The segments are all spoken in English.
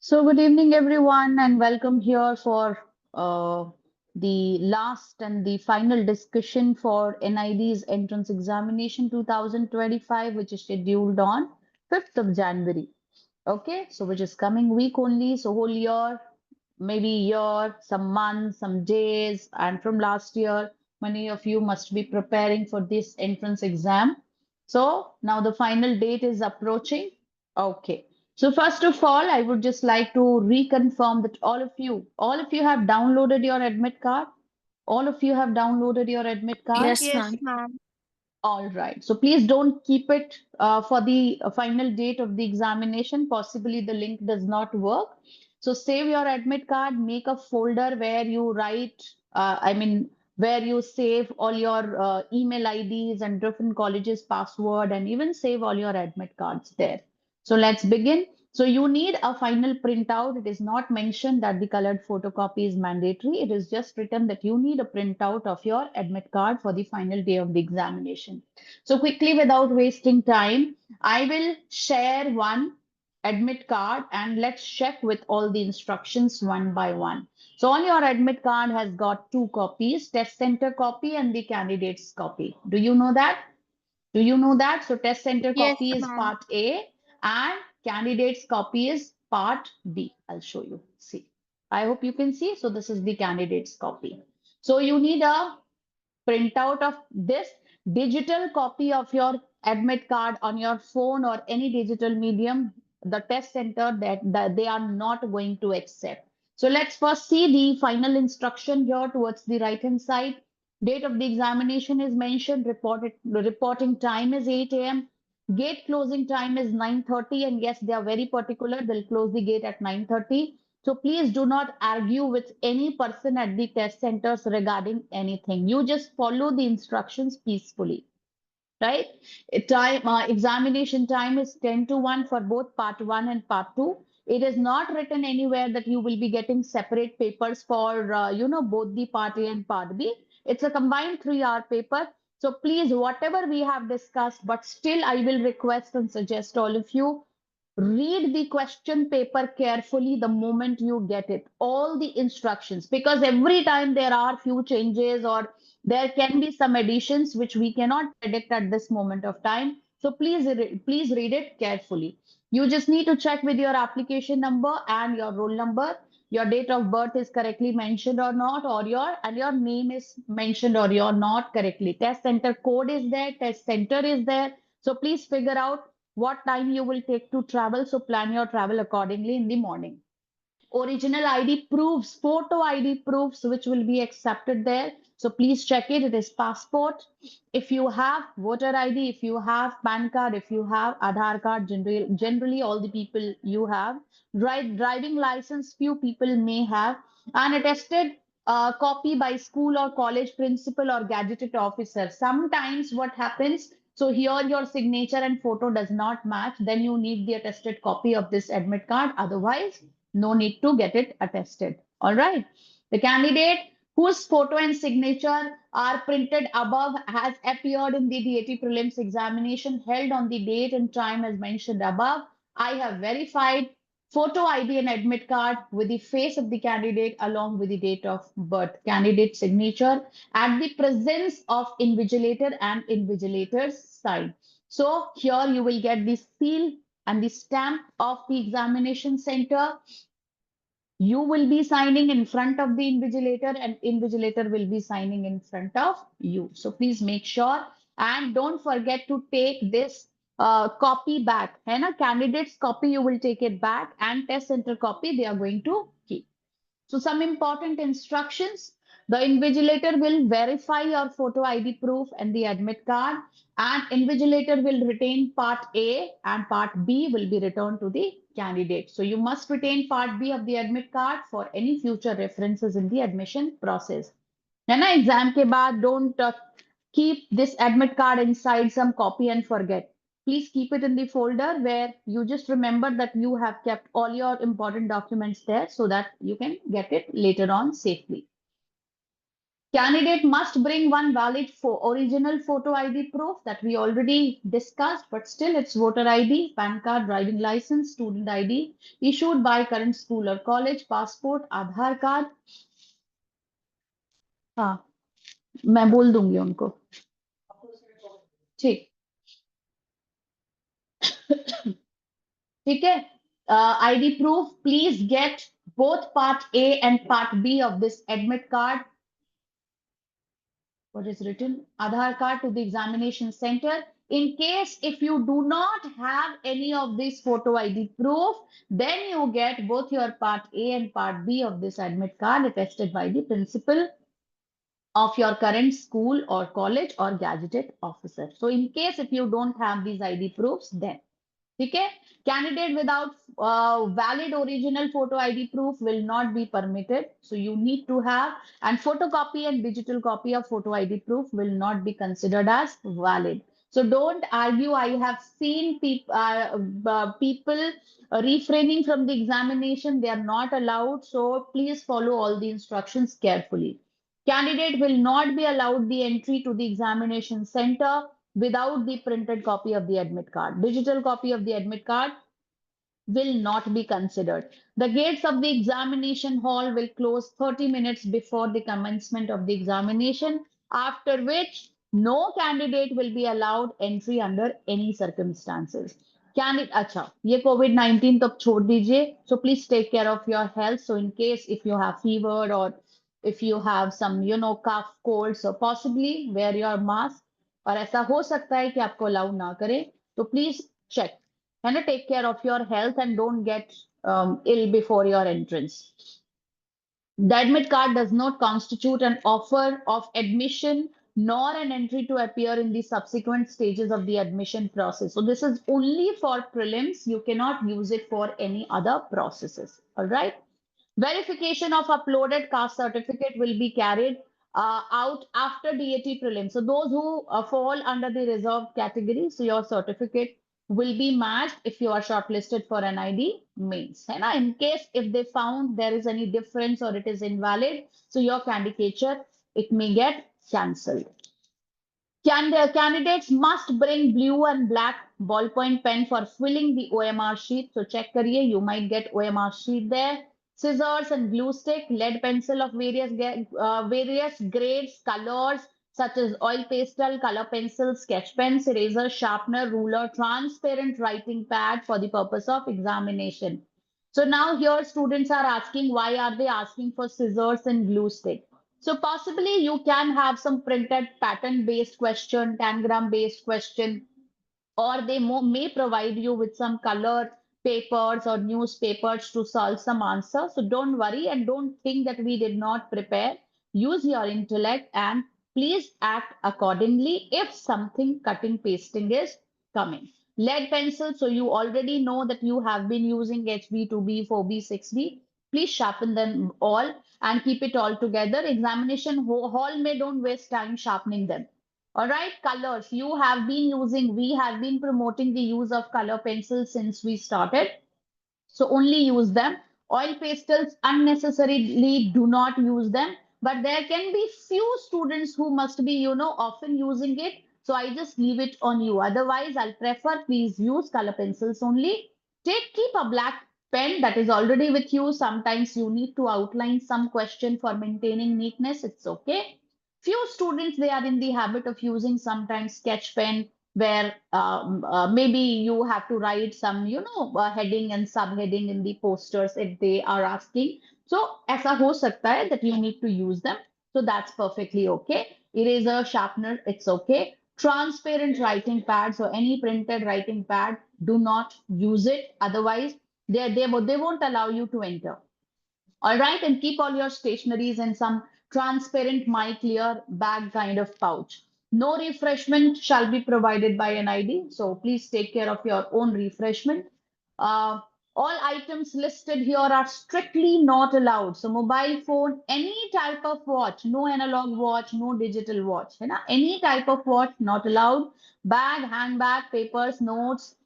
So, good evening, everyone, and welcome here for the last and the final discussion for NID's entrance examination 2025, which is scheduled on 5th of January. Okay, so which is coming week only, so whole year, maybe year, some months, some days, and from last year, many of you must be preparing for this entrance exam. So now the final date is approaching. Okay. So first of all, I would just like to reconfirm that all of you have downloaded your admit card. All of you have downloaded your admit card. Yes, Yes, ma'am. ma'am. All right. So please don't keep it for the final date of the examination. Possibly the link does not work. So save your admit card, make a folder where you write, where you save all your email IDs and different colleges password and even save all your admit cards there. So let's begin. So you need a final printout. It is not mentioned that the colored photocopy is mandatory. It is just written that you need a printout of your admit card for the final day of the examination. So quickly, without wasting time, I will share one admit card and let's check with all the instructions one by one. So on your admit card has got two copies, test center copy and the candidate's copy. Do you know that? Do you know that? So test center Yes, copy is ma'am. part A and candidate's copy is part B. I'll show you. See, I hope you can see. So this is the candidate's copy. So you need a printout of this digital copy of your admit card on your phone or any digital medium. The test center that they are not going to accept. So let's first see the final instruction here towards the right hand side. Date of the examination is mentioned. Reporting time is 8 a.m. Gate closing time is 9:30. And yes, they are very particular. They'll close the gate at 9:30. So please do not argue with any person at the test centers regarding anything. You just follow the instructions peacefully, right? Examination time is 10 to 1 for both part 1 and part 2. It is not written anywhere that you will be getting separate papers for, both the part A and part B. It's a combined 3-hour paper. So please, whatever we have discussed, but still I will request and suggest all of you, read the question paper carefully the moment you get it, all the instructions, because every time there are few changes or there can be some additions which we cannot predict at this moment of time. So please read it carefully. You just need to check with your application number and your roll number. Your date of birth is correctly mentioned or not, or your name is mentioned or you're not correctly. Test center code is there, test center is there. So please figure out what time you will take to travel. So plan your travel accordingly in the morning. Original ID proofs, photo ID proofs, which will be accepted there. So please check it. It is passport. If you have voter ID, if you have PAN card, if you have Aadhaar card, generally all the people you have. Driving license, few people may have. An attested copy by school or college principal or gazetted officer. Sometimes what happens, so here your signature and photo does not match, then you need the attested copy of this admit card. Otherwise, no need to get it attested. All right. The candidate whose photo and signature are printed above has appeared in the DAT prelims examination held on the date and time as mentioned above. I have verified photo ID and admit card with the face of the candidate along with the date of birth, candidate signature at the presence of invigilator and invigilator's sign. So here you will get the seal and the stamp of the examination center. You will be signing in front of the invigilator and invigilator will be signing in front of you. So please make sure and don't forget to take this copy back. And a candidate's copy, you will take it back, and test center copy they are going to keep. So some important instructions. The invigilator will verify your photo ID proof and the admit card, and invigilator will retain part A and part B will be returned to the candidate. So you must retain part B of the admit card for any future references in the admission process. है ना exam के बाद don't keep this admit card inside some copy and forget. Please keep it in the folder where you just remember that you have kept all your important documents there so that you can get it later on safely. Candidate must bring one valid original photo ID proof that we already discussed, but still it's voter ID, PAN card, driving license, student ID issued by current school or college, passport, Aadhaar card. हाँ, मैं बोल दूंगी उनको. ठीक. ठीक है. ID proof, please get both part A and part B of this admit card. What is written? Aadhaar card to the examination center. In case if you do not have any of this photo ID proof, then you get both your part A and part B of this admit card attested by the principal of your current school or college or gazetted officer. So in case if you don't have these ID proofs, then okay, candidate without valid original photo ID proof will not be permitted. So you need to have, and photocopy and digital copy of photo ID proof will not be considered as valid. So don't argue. I have seen people refraining from the examination. They are not allowed. So please follow all the instructions carefully. Candidate will not be allowed the entry to the examination center without the printed copy of the admit card. Digital copy of the admit card will not be considered. The gates of the examination hall will close 30 minutes before the commencement of the examination, after which no candidate will be allowed entry under any circumstances. Candidate, अच्छा, ये COVID-19 तो छोड़ दीजिए. So please take care of your health. So in case if you have fever or if you have some, cough, cold, so possibly wear your mask. और ऐसा हो सकता है कि आपको अलाउ ना करें. तो please check. And take care of your health and don't get ill before your entrance. The admit card does not constitute an offer of admission nor an entry to appear in the subsequent stages of the admission process. So this is only for prelims. You cannot use it for any other processes. All right. Verification of uploaded caste certificate will be carried out after DAT prelim. So those who fall under the reserved category, so your certificate will be matched if you are shortlisted for NID mains. And in case if they found there is any difference or it is invalid, so your candidature, it may get cancelled. Candidates must bring blue and black ballpoint pen for filling the OMR sheet. So check kariye, you might get OMR sheet there. Scissors and glue stick, lead pencil of various grades, colors such as oil pastel, color pencil, sketch pens, eraser, sharpener, ruler, transparent writing pad for the purpose of examination. So now here students are asking, why are they asking for scissors and glue stick? So possibly you can have some printed pattern-based question, tangram-based question, or they may provide you with some color papers or newspapers to solve some answer. So don't worry and don't think that we did not prepare. Use your intellect and please act accordingly if something cutting pasting is coming. Lead pencil, so you already know that you have been using HB, 2B, 4B, 6B. Please sharpen them all and keep it all together. Examination hall may don't waste time sharpening them. All right, colors. You have been using, we have been promoting the use of color pencils since we started. So only use them. Oil pastels unnecessarily do not use them. But there can be few students who must be, often using it. So I just leave it on you. Otherwise, I'll prefer please use color pencils only. Keep a black pen that is already with you. Sometimes you need to outline some question for maintaining neatness. It's okay. Few students, they are in the habit of using sometimes sketch pen where maybe you have to write some, heading and subheading in the posters if they are asking. So, ऐसा हो सकता है that you need to use them. So that's perfectly okay. Eraser, sharpener, it's okay. Transparent writing pads or any printed writing pad, do not use it. Otherwise, they won't allow you to enter. All right, and keep all your stationaries in some transparent, my clear bag kind of pouch. No refreshment shall be provided by NID, so please take care of your own refreshment. Uh, all items listed here are strictly not allowed. So mobile phone, any type of watch, no analog watch, no digital watch. Any type of watch not allowed. Bag, handbag, papers, notes,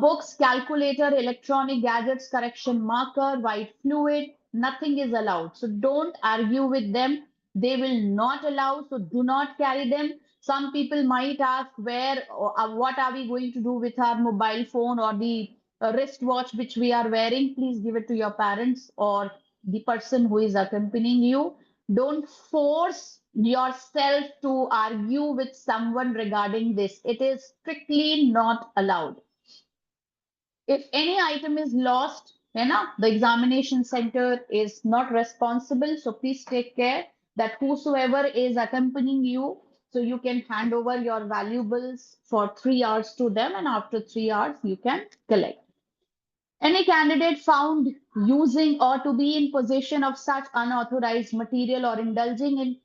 books, calculator, electronic gadgets, correction marker, white fluid, nothing is allowed. So don't argue with them. They will not allow, so do not carry them. Some people might ask where, what are we going to do with our mobile phone or the wristwatch which we are wearing? Please give it to your parents or the person who is accompanying you. Don't force yourself to argue with someone regarding this. It is strictly not allowed. If any item is lost, the examination center is not responsible. So please take care that whosoever is accompanying you, so you can hand over your valuables for 3 hours to them, and after 3 hours you can collect. Any candidate found using or to be in possession of such unauthorized material or indulging in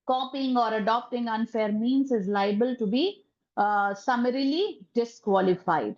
copying or adopting unfair means is liable to be summarily disqualified.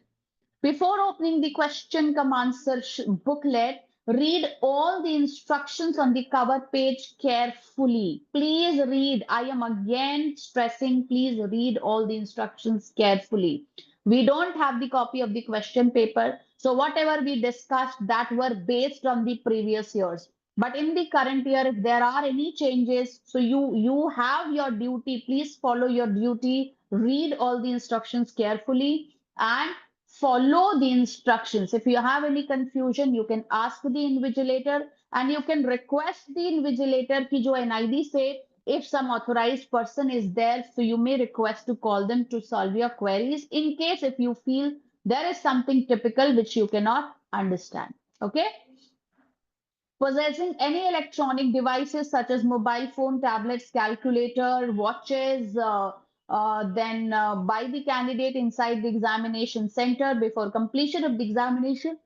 Before opening the question come answer booklet, read all the instructions on the cover page carefully. Please read. I am again stressing, please read all the instructions carefully. We don't have the copy of the question paper. So whatever we discussed that were based on the previous years. But in the current year, if there are any changes, so you have your duty, please follow your duty, read all the instructions carefully and follow the instructions. If you have any confusion, you can ask the invigilator and you can request the invigilator ki jo NID say, if some authorized person is there, so you may request to call them to solve your queries in case if you feel there is something typical which you cannot understand. Okay. Possessing any electronic devices such as mobile phone, tablets, calculator, watches, then by the candidate inside the examination center before completion of the examination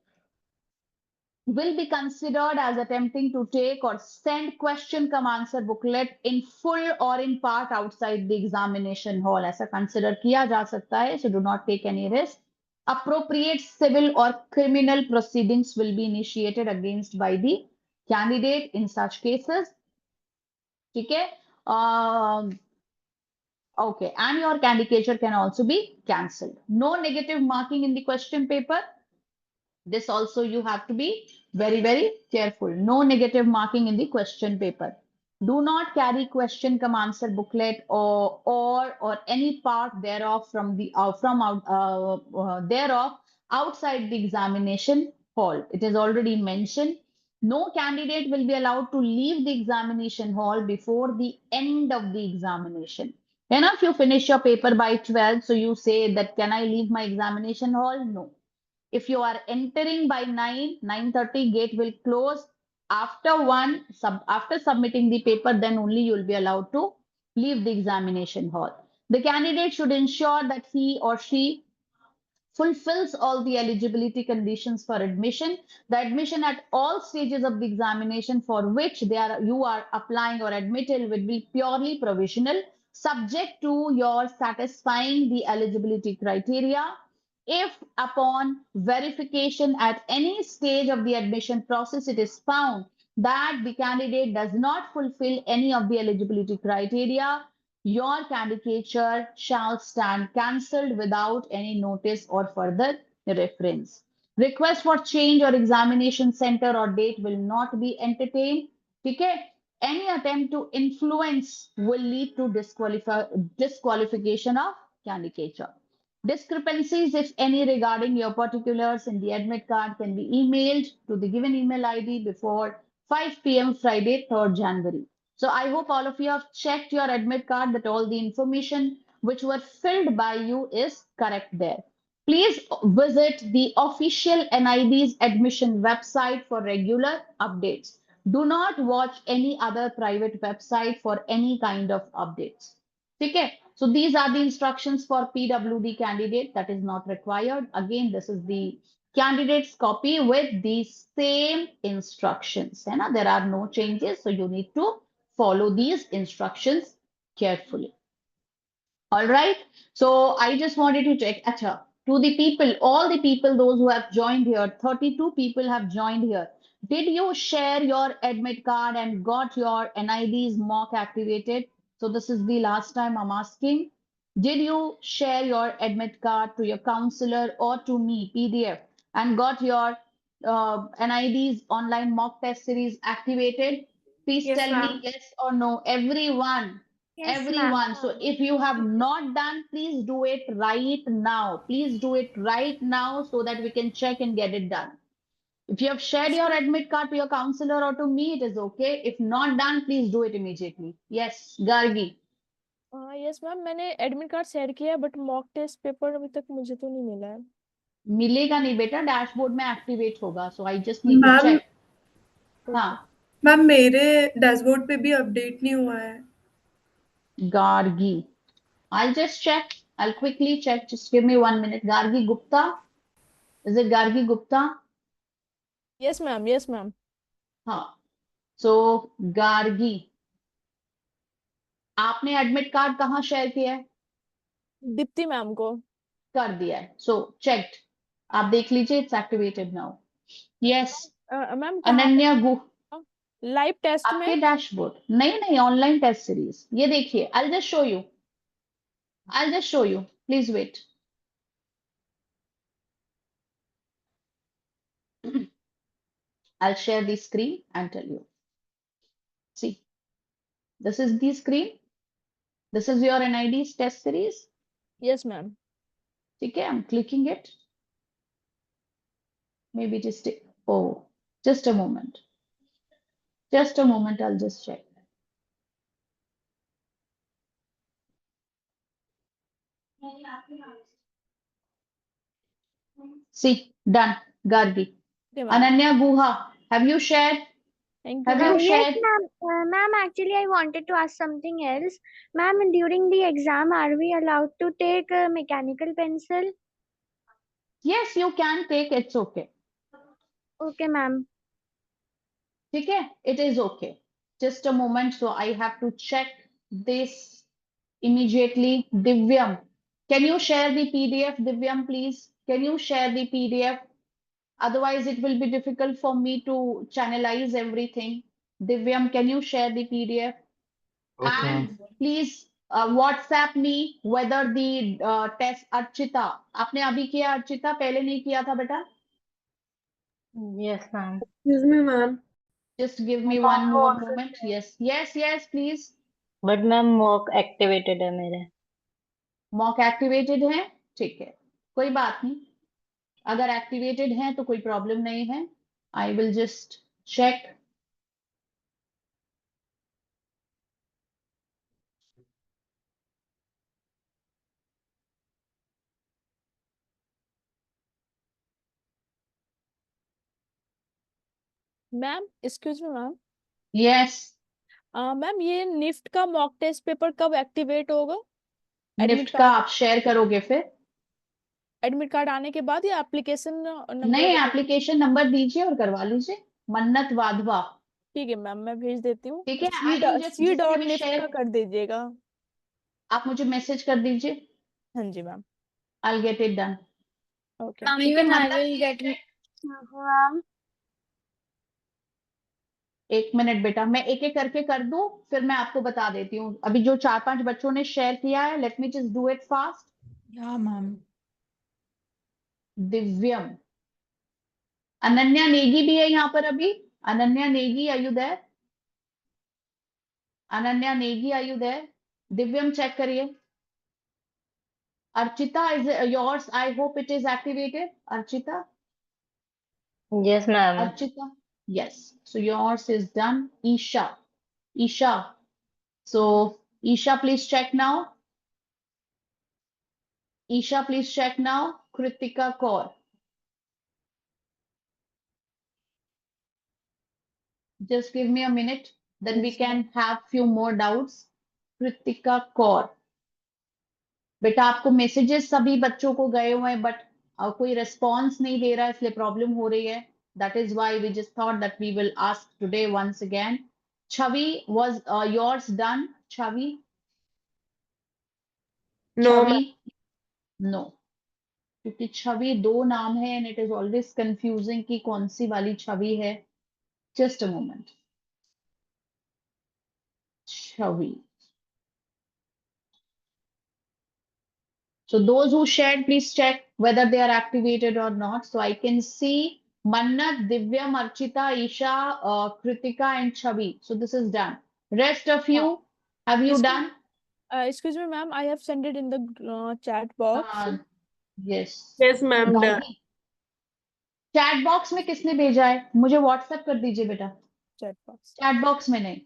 will be considered as attempting to take or send question come answer booklet in full or in part outside the examination hall. ऐसा consider किया जा सकता है, so do not take any risk. Appropriate civil or criminal proceedings will be initiated against by the candidate in such cases. ठीक है? Okay, and your candidature can also be cancelled. No negative marking in the question paper. This also you have to be very, very careful. No negative marking in the question paper. Do not carry question come answer booklet or any part thereof from the thereof outside the examination hall. It is already mentioned. No candidate will be allowed to leave the examination hall before the end of the examination. If you finish your paper by 12, so you say that can I leave my examination hall? No. If you are entering by 9:30, gate will close. After submitting the paper, then only you will be allowed to leave the examination hall. The candidate should ensure that he or she fulfills all the eligibility conditions for admission. The admission at all stages of the examination for which you are applying or admitted will be purely provisional, subject to your satisfying the eligibility criteria. If upon verification at any stage of the admission process, it is found that the candidate does not fulfill any of the eligibility criteria, your candidature shall stand cancelled without any notice or further reference. Request for change or examination center or date will not be entertained. Okay? Any attempt to influence will lead to disqualification of candidature. Discrepancies, if any, regarding your particulars in the admit card can be emailed to the given email ID before 5 p.m. Friday, 3rd January. So I hope all of you have checked your admit card that all the information which were filled by you is correct there. Please visit the official NID's admission website for regular updates. Do not watch any other private website for any kind of updates. Okay, so these are the instructions for PWD candidate that is not required. Again, this is the candidate's copy with the same instructions. There are no changes, so you need to follow these instructions carefully. All right, so I just wanted to check. Acha, to the people, all the people, those who have joined here, 32 people have joined here. Did you share your admit card and got your NIDs mock activated? So this is the last time I'm asking. Did you share your admit card to your counselor or to me, PDF, and got your NIDs online mock test series activated? Please Yes, tell me ma'am. yes or no. Everyone. Yes, Everyone. So if you have ma'am. not done, please do it right now. Please do it right now so that we can check and get it done. If you have shared your admit card to your counselor or to me, it is okay. If not done, please do it immediately. Yes, Gargi. Yes ma'am, मैंने admit card share किया but mock test paper अभी तक मुझे तो नहीं मिला है। मिलेगा नहीं बेटा, डैशबोर्ड में एक्टिवेट होगा. So I just need to ma'am check. हाँ, मैम मेरे डैशबोर्ड पे भी अपडेट नहीं हुआ है। Gargi. I'll just check. I'll quickly check. Just give me 1 minute. Gargi Gupta. Is it Gargi Gupta? Yes ma'am, yes ma'am. हाँ. So Gargi. आपने admit card कहाँ शेयर किया है? दीप्ति मैम को। कर दिया है. सो चेक्ड. आप देख लीजिए. It's activated now. Yes. Ma'am Ananya गु लाइव टेस्ट में? आपके डैशबोर्ड नहीं नहीं, ऑनलाइन टेस्ट सीरीज. ये देखिए. I'll just show you. I'll just show you. Please wait. I'll share the screen and tell you. See, this is the screen. This is your NID's test series. Yes ma'am. ठीक है, I'm clicking it. Maybe just just a moment. Just a moment, I'll just check. See, done. Gargi. Okay ma'am, Ananya Guha, have you shared? Thank you Have you ma'am. Yes, shared? ma'am. Ma'am, actually, I wanted to ask something else. Ma'am, during the exam, are we allowed to take a mechanical pencil? Yes, you can take. It's okay. Okay, ma'am. ठीक है, it is okay. Just a moment. So I have to check this immediately. Divyam, can you share the PDF? Divyam, please. Can you share the PDF? Otherwise, it will be difficult for me to channelize everything. Divyam, can you share the PDF? Okay, ma'am. And please WhatsApp me whether the test. Archita, आपने अभी किया? अर्चिता, पहले नहीं किया था बेटा? Yes, ma'am. Excuse me ma'am. Just give me one more moment. Yes, yes, yes, please. But ma'am, mock activated है मेरे। मॉक एक्टिवेटेड है? ठीक है, कोई बात नहीं. अगर एक्टिवेटेड है तो कोई प्रॉब्लम नहीं है. I will just check. Ma'am excuse me ma'am. Yes, ma'am ये निफ्ट का मॉक टेस्ट पेपर कब एक्टिवेट होगा? निफ्ट का आप शेयर करोगे फिर? एडमिट कार्ड आने के बाद या एप्लीकेशन नहीं, नंबर? एप्लीकेशन नंबर दीजिए और करवा लीजिए. मन्नत वाधवा. ठीक है मैम, मैं भेज देती हूँ। ठीक है, आई विल जस्ट सी जिसने डॉट भी निफ्ट का शेयर, कर दीजिएगा। आप मुझे मैसेज कर दीजिए. हाँ जी ma'am. I will get it done. Okay. ठीक है, I will get it. Ma'am. एक मिनट बेटा, मैं एक एक करके कर दूं, फिर मैं आपको बता देती हूँ. अभी जो 4-5 बच्चों ने शेयर किया है, let me just do it fast. Yeah, ma'am. Divyam. Ananya Negi भी है यहाँ पर अभी. Ananya Negi, are you there? Ananya Negi, are you there? Divyam check करिए. Archita, is yours? I hope it is activated. Archita. Yes, ma'am. Archita, yes. So yours is done. Isha. Isha. So Isha, please check now. Isha, please check now. Kritika Kaur. Just give me a minute. Then we Yes, can have few more doubts. Kritika Kaur. बेटा आपको messages सभी बच्चों को गए हुए हैं, but कोई response नहीं दे रहा है, इसलिए प्रॉब्लम हो रही है. That is why we just thought that we will ask today once again. Chhavi, was yours done? Chhavi. No Chhavi, no. क्योंकि छवि 2 नाम है and it is always confusing कि कौन सी वाली छवि है. Just a moment. Chhavi. So those who shared, please check whether they are activated or not. So I can see Mannat, Divyam, Archita, Isha, Kritika, and Chavi. So this is done. Rest of you, have you done? Excuse me, ma'am. I have sent it in the chat box. Yes. Yes, ma'am. Done. Chat box में किसने भेजा है? मुझे WhatsApp कर दीजिए बेटा, Chat box. Chat box में नहीं।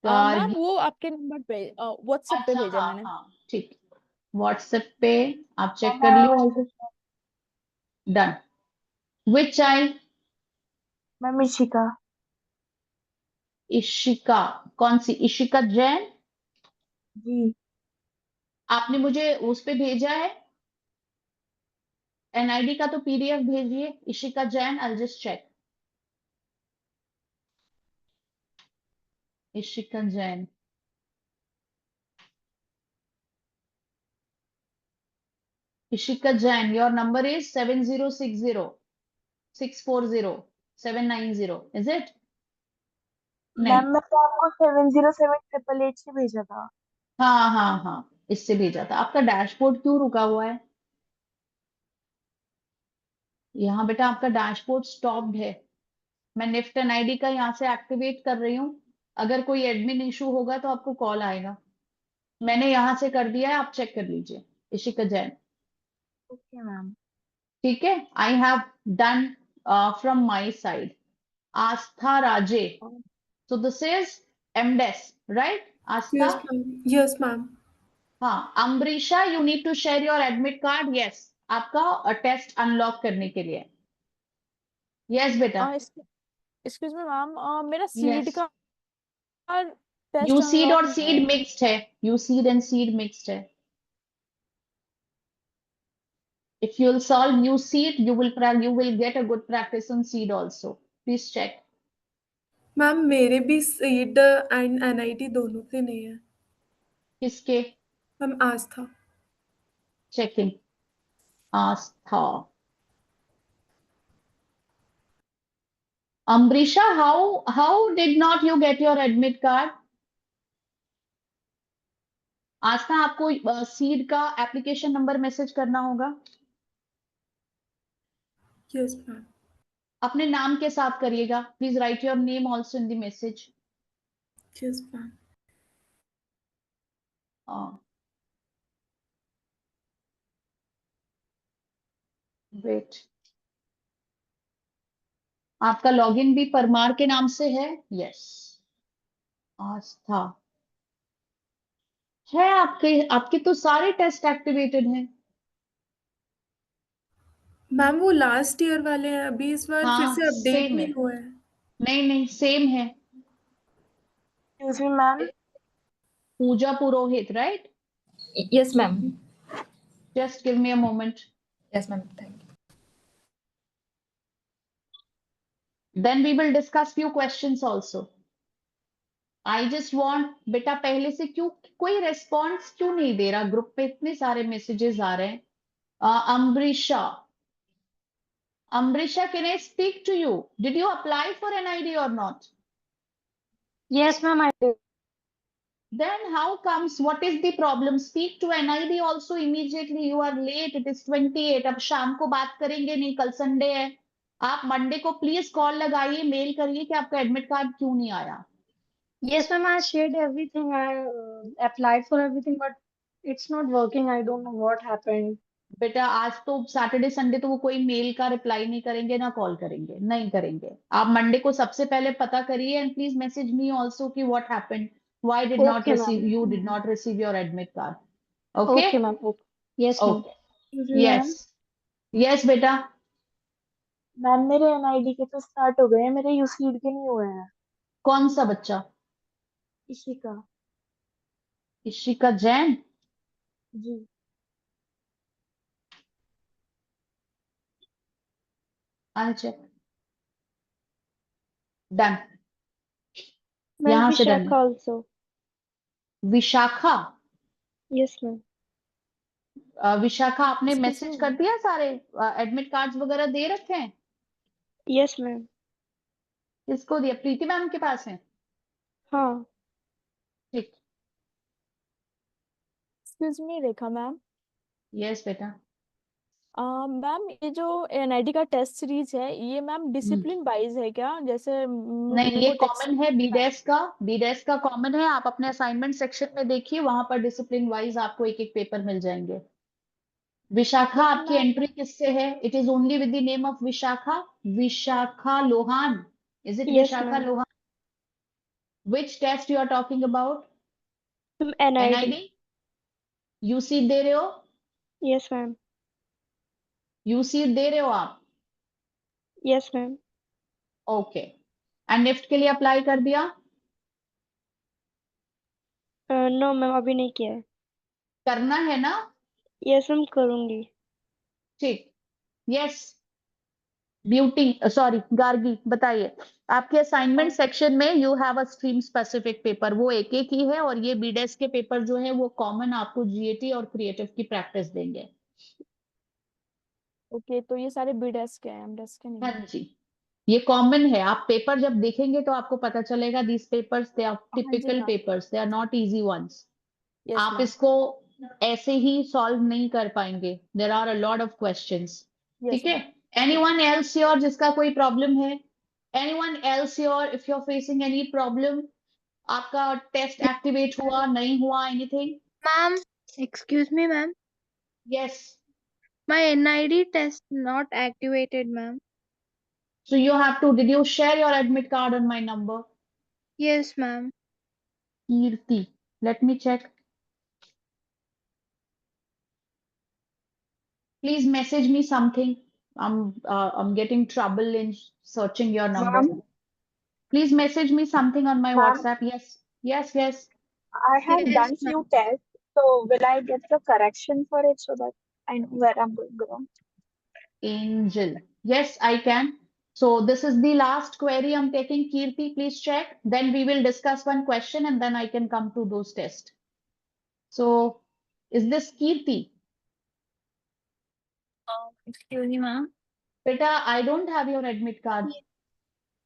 मैम वो आपके नंबर पे व्हाट्सएप पे अच्छा, भेजा हाँ मैंने। हाँ ठीक, व्हाट्सएप पे आप चेक कर लीजिए। डन। विच चाइल्ड? मैम इशिका। इशिका, कौन सी? इशिका जैन। जी। आपने मुझे उस पे भेजा है, एनआईडी का तो पीडीएफ भेजिए। Ishika Jain, I just check. Ishika Jain, Ishika Jain, your number is 7060640790, is it? नहीं, मैम मैं तो आपको 70788 से भेजा था। हाँ हाँ हाँ, इससे भेजा था। आपका डैशबोर्ड क्यों रुका हुआ है? यहाँ बेटा आपका डैशबोर्ड स्टॉप्ड है। मैं निफ्ट एनआईडी का यहाँ से एक्टिवेट कर रही हूँ। अगर कोई एडमिन इशू होगा तो आपको कॉल आएगा। मैंने यहाँ से कर दिया है, आप चेक कर लीजिए। Ishika Jain, okay ma'am. ठीक है। I have done from my side. Aastha Raje, so this is MDes, right? Asta? Yes, ma'am. Yes, ma'am. हाँ, अम्बरीशा, you need to share your admit card. Yes, आपका टेस्ट अनलॉक करने के लिए। Yes बेटा। Excuse me ma'am, मेरा seed Yes. का test यूसीड और unlock seed mixed है। यूसीड एंड सीड मिक्स्ड है। If you'll solve USEED, you will get a good practice on seed also. Please check. Ma'am मेरे भी सीड एंड एनआईटी दोनों से नहीं है। किसके? Ma'am Aastha. Checking. Aastha. Ambrisha, how did not you get your admit card? Aastha, आपको CEED का application number message करना होगा। Yes ma'am. अपने नाम के साथ करिएगा। Please write your name also in the message. Yes ma'am. Wait, आपका लॉगिन भी परमार के नाम से है? यस। आस्था है आपके। आपके तो सारे टेस्ट एक्टिवेटेड हैं। मैम वो लास्ट ईयर वाले हैं, अभी इस बार फिर हाँ, से अपडेट सेम है। नहीं हुआ है। नहीं नहीं, सेम है। Excuse me ma'am. Pooja Purohit, right? Yes, ma'am. Just give me a moment. Yes, ma'am. Thank you. Then we will discuss few questions also. I just want, बेटा पहले से क्यों कोई रेस्पॉन्स क्यों नहीं दे रहा? ग्रुप पे इतने सारे मैसेजेस आ रहे हैं। अम्बरीशा, Amrisha, can I speak to you? Did you apply for an ID or not? Yes, ma'am, I did. Then how comes? What is the problem? Speak to NID also immediately. You are late. It is 28. अब शाम को बात करेंगे नहीं, कल Sunday है। आप Monday को प्लीज कॉल लगाइए, मेल करिए कि आपका एडमिट कार्ड क्यों नहीं आया। Yes, ma'am, I shared everything. I applied for everything, but it's not working. I don't know what happened. बेटा आज तो सैटरडे संडे, तो वो कोई मेल का रिप्लाई नहीं करेंगे ना कॉल करेंगे, नहीं करेंगे। आप मंडे को सबसे पहले पता करिए and please message me also कि what happened, why did not Okay, receive, ma'am. You did not receive your admit card. Okay Okay, ma'am. Okay. Yes, ma'am. Okay, yes yes बेटा। मैम मेरे NID के तो start हो गए हैं, मेरे यूसीड के नहीं हुए हैं। कौन सा बच्चा? इशिका। इशिका जैन। जी। I check. डन। मैम यहां से डन है। Vishakha also. Vishakha, yes ma'am. Vishakha आपने Excuse मैसेज me, कर दिया? सारे एडमिट कार्ड्स वगैरह दे रखे हैं? Yes ma'am. किसको दिया? प्रीति मैम के पास है? हाँ। ठीक। एक्सक्यूज मी रेखा मैम। यस बेटा। मैम ये जो NID का टेस्ट सीरीज है ये मैम डिसिप्लिन वाइज है क्या? जैसे नहीं, मेरे ये को टेक्स्ट कॉमन है बीडेस का कॉमन है। आप अपने असाइनमेंट सेक्शन में देखिए, वहां पर डिसिप्लिन वाइज आपको एक एक पेपर मिल जाएंगे। विशाखा, बट आपकी मैम एंट्री किससे है? It is only with the name of Vishakha Lohan. Is it Yes, Vishakha ma'am. Lohan? Which test you are talking about? NID. NID? UC दे रहे हो? Yes, ma'am. यूसी दे रहे हो आप? Yes, ma'am. Okay. And NIFT के लिए अप्लाई कर दिया? No, ma'am, अभी नहीं किया है. करना है ना? Yes, ma'am, करूंगी. ठीक। यस। ब्यूटी, सॉरी गार्गी, बताइए। आपके असाइनमेंट सेक्शन में you have a stream specific paper, वो एक एक ही है, और ये बीडेस के पेपर जो है वो कॉमन आपको जीएटी और क्रिएटिव की प्रैक्टिस देंगे। ओके, तो ये सारे बी डेस्क के हैं, एम डेस्क के नहीं हाँ है। जी, ये कॉमन है। आप पेपर जब देखेंगे तो आपको पता चलेगा, दीज पेपर्स दे आर हाँ जी टिपिकल हाँ, papers, they are not easy ones. Yes आप मैम, इसको ऐसे ही सॉल्व नहीं कर पाएंगे, there are a lot of questions. Yes ठीक है? मैम। एनीवन एल्स योर जिसका कोई प्रॉब्लम है? Anyone else your, if you are facing any problem? आपका टेस्ट एक्टिवेट हुआ नहीं हुआ? Anything? Ma'am, excuse me, ma'am. Yes. My NID test not activated, ma'am. So you have to, did you share your admit card on my number? Yes, ma'am. Kirti, let me check. Please message me something. I'm getting trouble in searching your number. Ma'am, Please message me something on my ma'am, WhatsApp. Yes, yes, yes. I have Yes, done ma'am. few tests, so will I get the correction for it so that I know where I'm going wrong? Angel. Yes, I can. So this is the last query I'm taking. Kirti, please check. Then we will discuss one question and then I can come to those tests. So is this Kirti? Excuse me, ma'am. Beta, I don't have your admit card.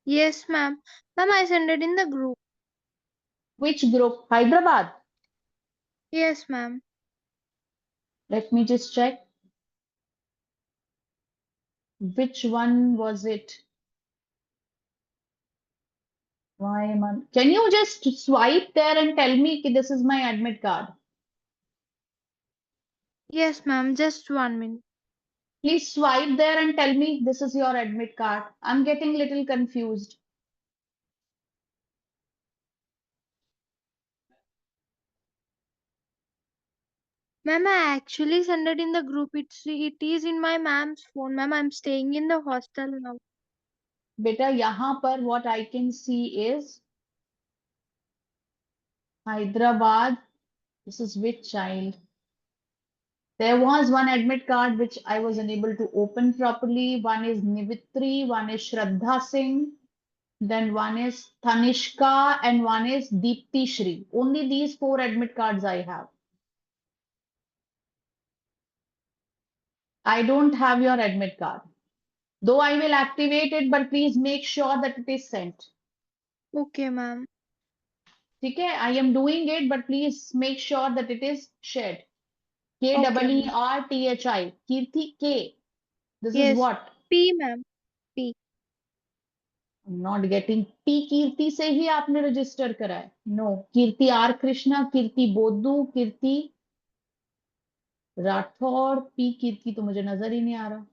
Yes, ma'am. Ma'am, I sent it in the group. Which group? Hyderabad. Yes, ma'am. Let me just check. Which one was it? Why am I? Can you just swipe there and tell me कि this is my admit card? Yes, ma'am. Just 1 minute. Please swipe there and tell me this is your admit card. I'm getting little confused. Ma'am, I actually sent it in the group. It is in my ma'am's phone. Ma'am, I'm staying in the hostel now. बेटा यहाँ पर what I can see is Hyderabad. This is which child? There was one admit card which I was unable to open properly. One is Nivitri, one is Shraddha Singh, then one is Tanishka, and one is Deepti Shri. Only these 4 admit cards I have. I don't have your admit card. Though I will activate it, but please make sure that it is sent. Okay, ma'am. ठीक है? I am doing it, but please make sure that it is shared. Okay, ma'am. KEERTHI. Kirti K. This is Yes. what? P, ma'am. P. I'm not getting P. कीर्ति से ही आपने register करा है? No. कीर्ति R Krishna, कीर्ति बोद्धू, कीर्ति Rathore, P कीर्ति तो मुझे नजर ही नहीं आ रहा.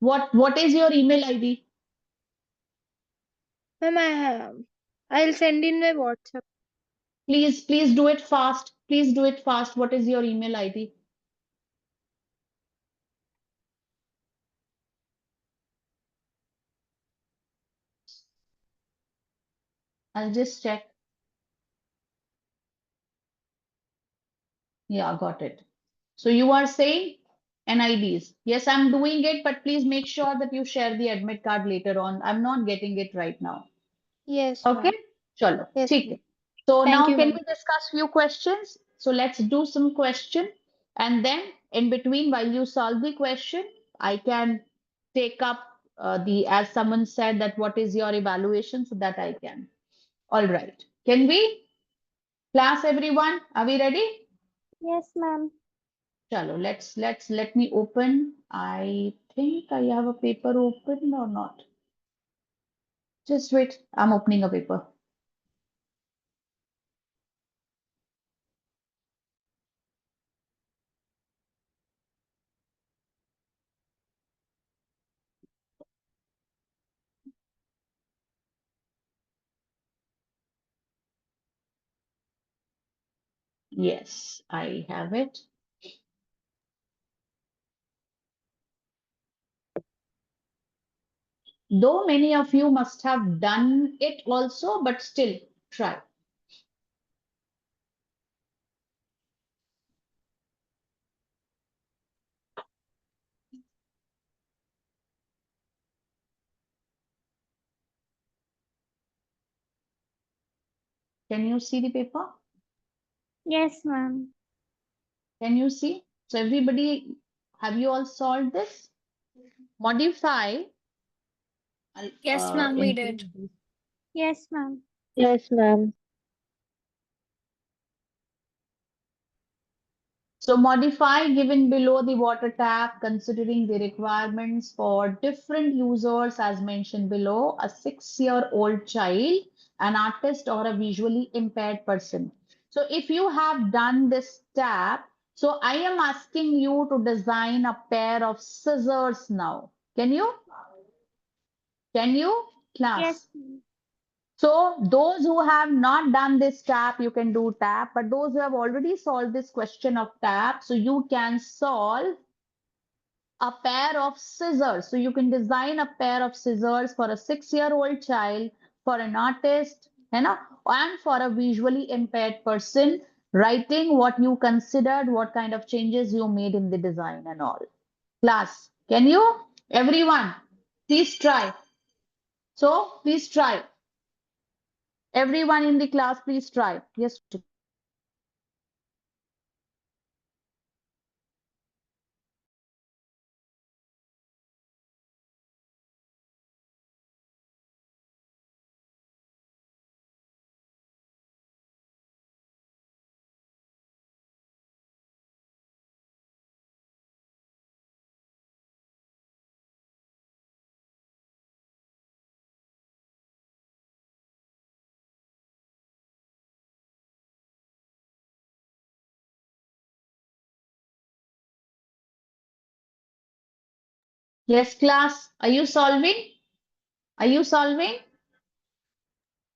What is your email ID? Ma'am, I have. I'll send in my WhatsApp. Please do it fast. Please do it fast. What is your email ID? I'll just check. Yeah, got it. So you are saying NIDs. Yes, I'm doing it, but please make sure that you share the admit card later on. I'm not getting it right now. Yes, Okay? ma'am. Chalo. Yes, ठीक ma'am. है. So Thank now you, can ma'am. we discuss few questions? So let's do some question, and then in between while you solve the question, I can take up as someone said that what is your evaluation so that I can. All right. Can we? Class everyone, are we ready? Yes, ma'am. Chalo, let me open. I think I have a paper open or not. Just wait. I'm opening a paper. Yes, I have it. Though many of you must have done it also, but still try. Can you see the paper? Yes, ma'am. Can you see? So everybody, have you all solved this? Modify. Yes, ma'am, we did. Yes, ma'am. Yes, ma'am. So modify given below the water tap, considering the requirements for different users as mentioned below, a 6-year-old child, an artist or a visually impaired person. So if you have done this tap, so I am asking you to design a pair of scissors now. Can you? Can you, class? Yes, ma'am. So those who have not done this tap, you can do tap, but those who have already solved this question of tap, so you can solve a pair of scissors. So you can design a pair of scissors for a 6-year-old child, for an artist, you know, and for a visually impaired person, writing what you considered, what kind of changes you made in the design and all. Class, can you? Everyone, please try. So please try. Everyone in the class, please try. Yes. Yes, class. Are you solving? Are you solving?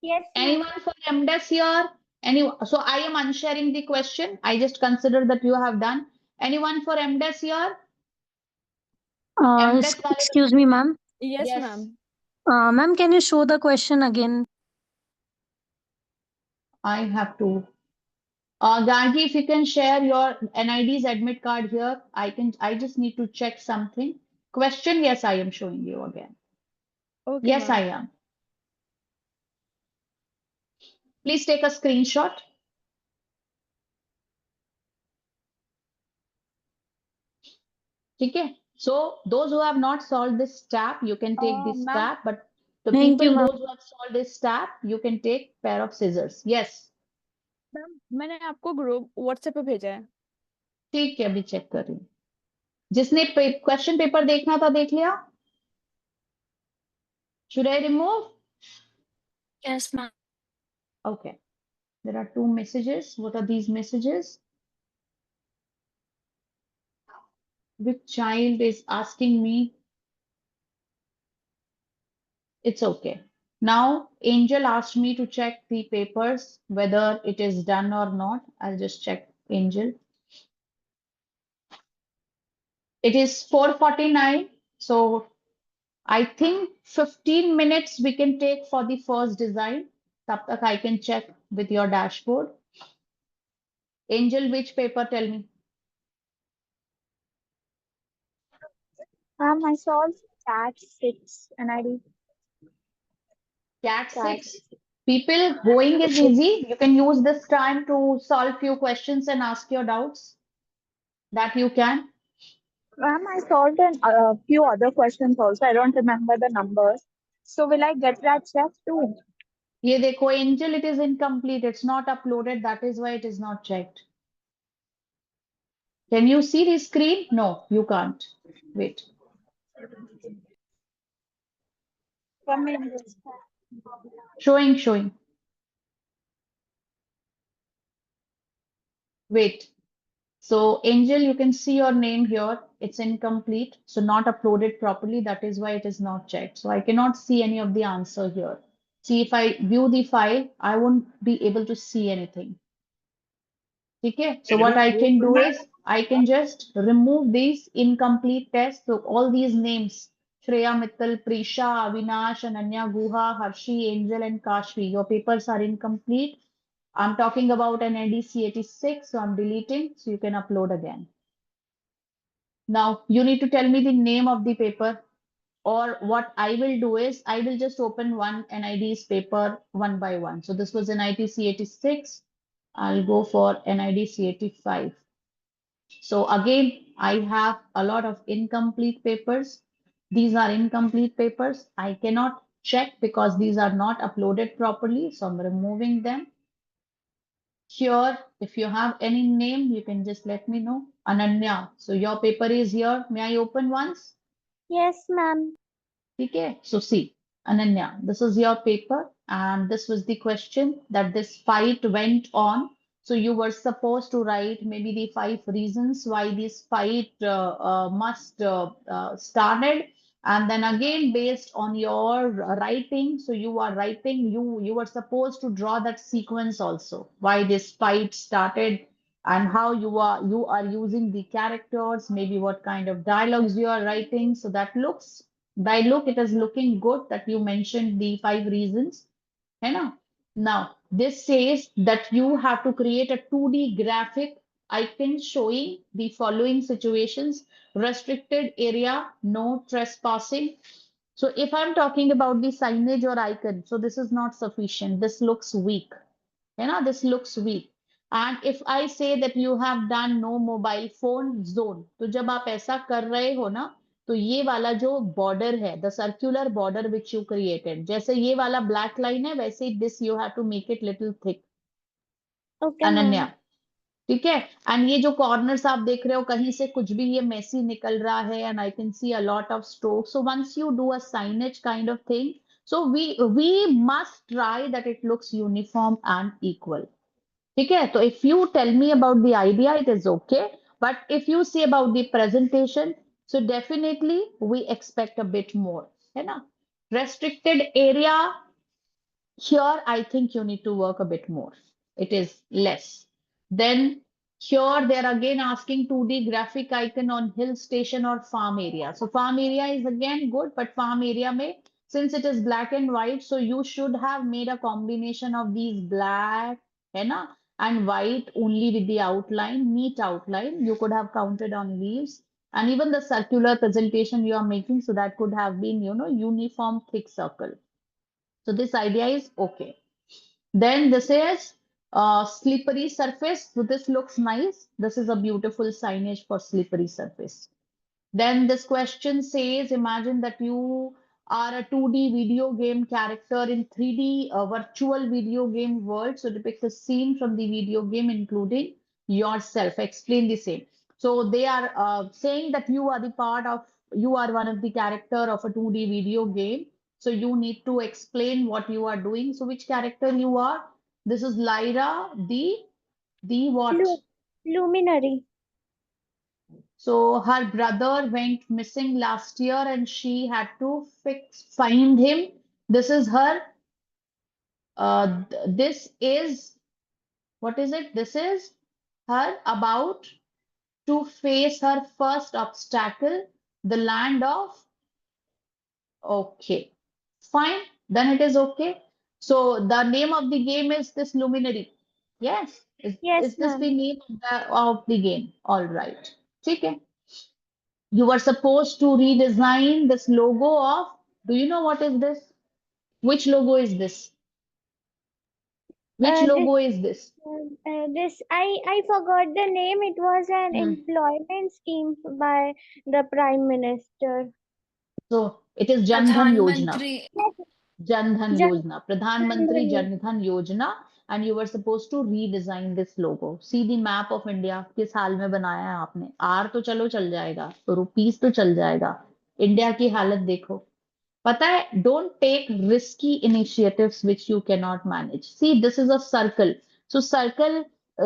Yes, ma'am. Anyone for MDES here? Anyone? So I am unsharing the question. I just consider that you have done. Anyone for MDES here? MDES wale Excuse me, ma'am. Yes, Yes. ma'am. Ma'am, can you show the question again? I have to. Gargi, if you can share your NID's admit card here, I just need to check something. Question, yes, I am showing you again. Okay, Yes, I ma'am. am. Please take a screenshot. Okay. So those who have not solved this step, you can take this Ma'am, step, but the Thank you, people, ma'am. those who have solved this step, you can take pair of scissors. Yes. Ma'am मैंने आपको group WhatsApp पे भेजा है. ठीक है, अभी check कर रही हूँ. जिसने क्वेश्चन पेपर देखना था देख लिया? Should I remove? Yes, ma'am. Okay. There are 2 messages. What are these messages? Which child is asking me? It's okay. Now, Angel asked me to check the papers, whether it is done or not. I'll just check Angel. It is 4:49. So I think 15 minutes we can take for the first design. Tab tak I can check with your dashboard. Angel, which paper? Tell me. ma'am, I solved CAT 6 NID. Cat CAT 6. People, going is easy. You can use this time to solve few questions and ask your doubts. That you can. Ma'am, I solved a few other questions also. I don't remember the numbers. So will I get that check too? Ye dekho, Angel, it is incomplete. It's not uploaded. That is why it is not checked. Can you see the screen? No, you can't. Wait. Come in this. Showing. Wait. So Angel, you can see your name here. It's incomplete, so not uploaded properly. That is why it is not checked. So I cannot see any of the answer here. See, if I view the file, I won't be able to see anything. Okay, so what I can do is I can just remove these incomplete tests. So all these names, Shreya, Mittal, Prisha, Avinash, Ananya, Guha, Harshi, Angel, and Kashvi, your papers are incomplete. I'm talking about an NID 86, so I'm deleting, so you can upload again. Now you need to tell me the name of the paper, or what I will do is I will just open one NID's paper one by one. So this was NID C86. I'll go for NID C85. So again, I have a lot of incomplete papers. These are incomplete papers. I cannot check because these are not uploaded properly. So I'm removing them. Here, if you have any name, you can just let me know. Ananya, so your paper is here. May I open once? Yes, ma'am. Okay, so see, Ananya, this is your paper, and this was the question that this fight went on. So you were supposed to write maybe the 5 reasons why this fight must started, and then again based on your writing. So you are writing, you were supposed to draw that sequence also, why this fight started and how you are using the characters, maybe what kind of dialogues you are writing. So that looks. By look, it is looking good that you mentioned the 5 reasons. है ना? Now, this says that you have to create a 2D graphic icon showing the following situations: restricted area, no trespassing. So if I'm talking about the signage or icon, so this is not sufficient. This looks weak. This looks weak. And if I say that you have done no mobile phone zone, तो जब आप ऐसा कर रहे हो ना, तो ये वाला जो border है, the circular border which you created, जैसे ये वाला black line है, वैसे this you have to make it little thick. Okay, Ananya, ma'am. ठीक है? And ये जो corners आप देख रहे हो, कहीं से कुछ भी ये messy निकल रहा है, and I can see a lot of strokes. So once you do a signage kind of thing, so we must try that it looks uniform and equal. ठीक है, तो if you tell me about the idea, it is okay. But if you say about the presentation, so definitely we expect a bit more. है ना? Restricted area, here I think you need to work a bit more. It is less. Then here they're again asking 2D graphic icon on hill station or farm area. So farm area is again good, but farm area may, since it is black and white, so you should have made a combination of these black, है ना, and white only with the outline, neat outline. You could have counted on leaves. And even the circular presentation you are making, so that could have been, uniform thick circle. So this idea is okay. Then this is slippery surface. So this looks nice. This is a beautiful signage for slippery surface. Then this question says, imagine that you are a 2D video game character in 3D virtual video game world. So depict a scene from the video game, including yourself. Explain the same. So they are saying that you are one of the character of a 2D video game. So you need to explain what you are doing. So which character you are? This is Lyra, the what? Luminary. So her brother went missing last year and she had to find him. This is her. This is, what is it? This is her about to face her first obstacle, the land of, okay, fine, then it is okay. So the name of the game is this Luminary. Yes, Yes, is this ma'am. the name of the game? All right. Okay. You were supposed to redesign this logo of, do you know what is this? Which logo is this? Which This logo is this? I forgot the name. It was an employment scheme by the Prime Minister. So it is Jan Dhan Pradhan Yojana. Mantri. Jan Dhan Jan- Yojana. Pradhan Mantri Jan Dhan Yojana. and you were supposed to redesign this logo. See the map of India, किस हाल में बनाया है आपने? R तो चलो चल जाएगा, rupees तो चल जाएगा, इंडिया की हालत देखो. पता है, don't take risky initiatives which you cannot manage. See, this is a circle. So circle,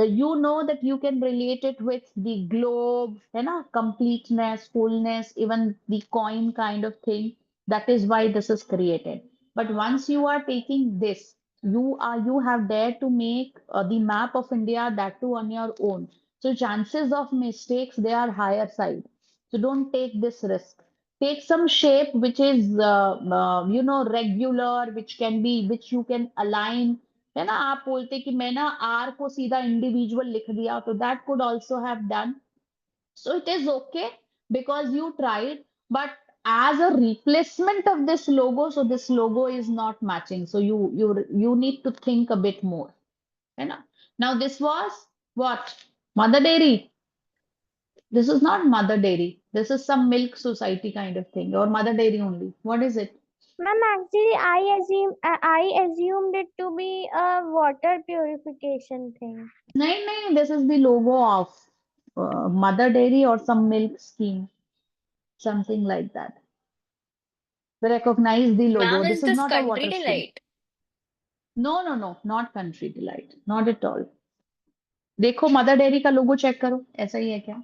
you know that you can relate it with the globe, है ना? Completeness, fullness, even the coin kind of thing. That is why this is created. But once you are taking this, you have dared to make the map of India, that too on your own. So chances of mistakes, they are higher side. So don't take this risk. Take some shape which is regular, which you can align. है ना, आप बोलते कि मैं ना R को सीधा individual लिख दिया, तो that could also have done. So it is okay because you tried, but as a replacement of this logo, so this logo is not matching. So you need to think a bit more. है ना? Now this was what? Mother Dairy. This is not Mother Dairy. This is some milk society kind of thing, or Mother Dairy only. What is it? Ma'am, actually, I assumed it to be a water purification thing. No, this is the logo of Mother Dairy or some milk scheme, something like that. We recognize the logo. Ma'am, This is is this not a water Country scheme. Delight? No, not Country Delight. Not at all. देखो mother dairy का लोगो check करो, ऐसा ही है क्या?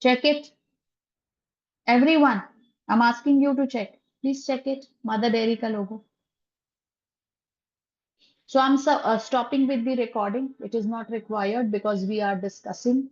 Check it. Everyone, I'm asking you to check. Please check it. Mother Dairy ka logo. So I'm stopping with the recording. It is not required because we are discussing.